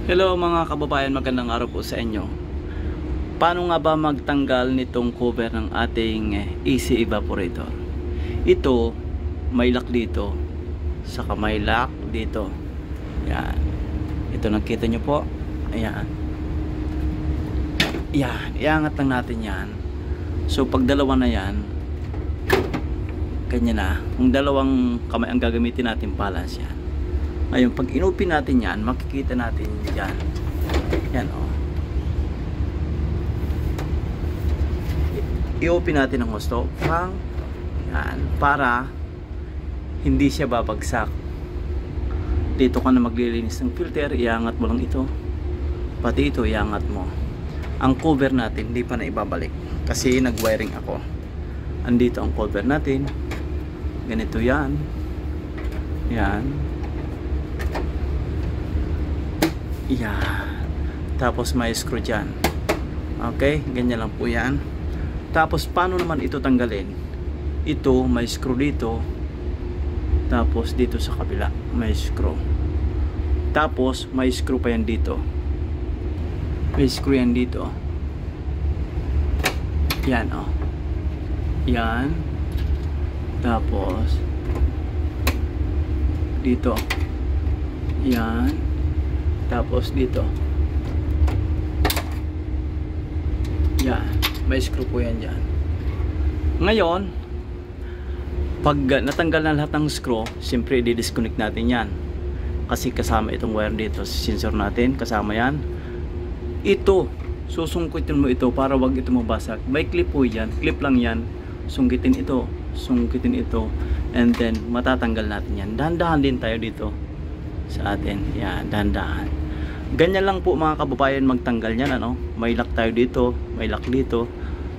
Hello mga kababayan, magandang araw po sa inyo. Paano nga ba magtanggal nitong cover ng ating AC evaporator? Ito, may lock dito, saka may lock dito. Yan. Ito nakita nyo po. Ayan. Yan, iangat lang natin yan. So pag dalawa na yan, ganyan na. Kung dalawang kamay ang gagamitin natin, balance yan. Ngayon, pag inopen natin yan, makikita natin yan. Yan, o. I-open natin ang husto. Yan, para hindi siya babagsak. Dito ka na maglilinis ng filter, iangat mo lang ito. Pati ito, iangat mo. Ang cover natin, hindi pa na ibabalik. Kasi nag-wiring ako. Andito ang cover natin. Ganito yan. Yan. Yan. Tapos may screw dyan. Okay, ganyan lang po yan. Tapos paano naman ito tanggalin? Ito may screw dito. Tapos dito sa kabila may screw. Tapos may screw pa yan dito. May screw yan dito. Yan, oh. Yan. Tapos dito. Yan. Tapos dito. Yan. May screw po yan dyan. Ngayon, pag natanggal na lahat ng screw, siyempre i-disconnect natin yan. Kasi kasama itong wire dito sa sensor natin. Kasama yan. Ito, susungkitin mo ito para wag ito mabasag. May clip po yan. Clip lang yan. Sungkitin ito. Sungkitin ito. And then, matatanggal natin yan. Dahan-dahan din tayo dito sa atin. Yan, dahan-dahan. Ganyan lang po mga kababayan magtanggal yan, ano? May lock tayo dito, may lock dito.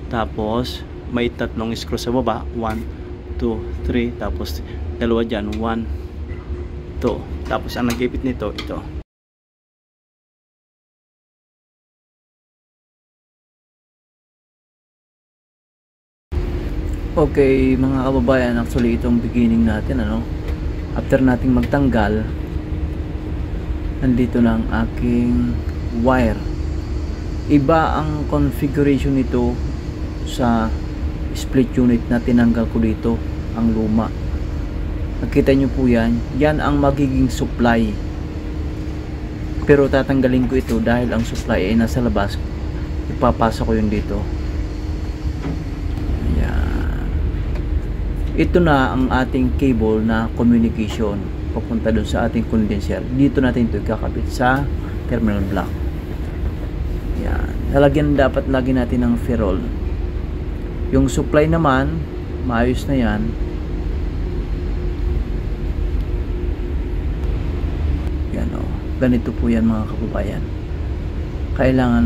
Tapos may tatlong screw sa baba, 1, 2, 3, tapos dalawa dyan, 1, 2. Tapos ang nagipit nito, ito. Okay mga kababayan, actually itong beginning natin, ano? After nating magtanggal, nandito na ang aking wire. Iba ang configuration nito sa split unit na tinanggal ko dito, ang luma. Nakita nyo po yan. Yan ang magiging supply. Pero tatanggalin ko ito dahil ang supply ay nasa labas. Ipapasa ko yun dito. Ayan. Ito na ang ating cable na communication papunta doon sa ating condenser. Dito natin ito ikakabit sa terminal block. Yan. Lalagyan dapat lagi natin ng ferrule. Yung supply naman, maayos na yan. Yan, o. Ganito po yan mga kababayan. Kailangan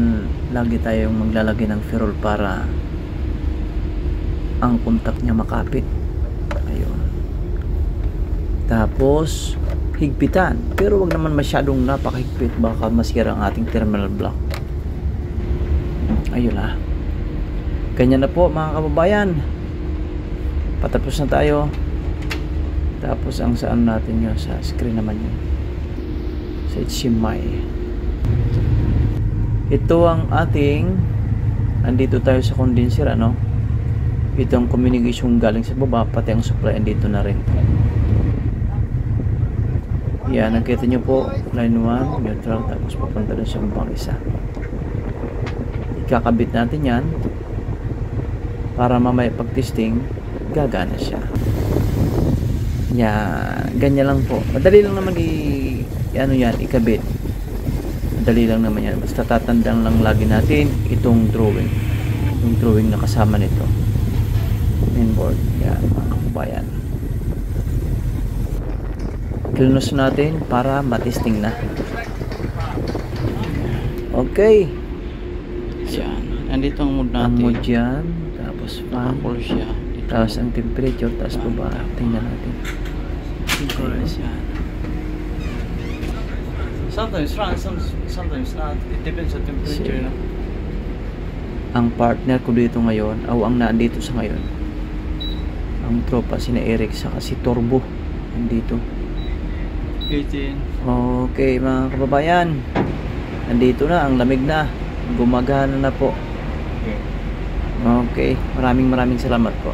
lagi tayong maglalagay ng ferrule para ang contact niya makapit. Ayun. Tapos higpitan, pero wag naman masyadong napakahigpit, baka masira ang ating terminal block. Ayun na. Ganyan na po mga kababayan. Patapos na tayo. Tapos ang saan natin yun, sa screen naman yun, sa HDMI. Ito ang ating, andito tayo sa condenser, ano? Ito ang communication galing sa baba, pati ang supply andito na rin. Yan, nakita nyo po, line 1, neutral, tapos papunta dun sa bang isa. Ikakabit natin yan para mamaya pag-testing, gagana siya. Yan, ganyan lang po. Madali lang naman ano yan, ikabit. Madali lang naman yan. Basta tatandang lang lagi natin itong drawing. Yung drawing na kasama nito. Mainboard. Yan, mga kababayan. Kilnos natin para matesting na. Okay. Yan. Nandito ang mood natin. Ang mood yan. Tapos fan. Siya. Tapos ang temperature. Tapos baba. Tingnan natin. Yan. Sometimes run, sometimes not. It depends on temperature. No? Ang partner ko dito ngayon, ang naandito sa ngayon, ang tropa, sina Eric, saka si Turbo. Nandito. 18. Okay mga kababayan, Nandito na, ang lamig na. Gumagana na po. Okay. Okay, maraming salamat po.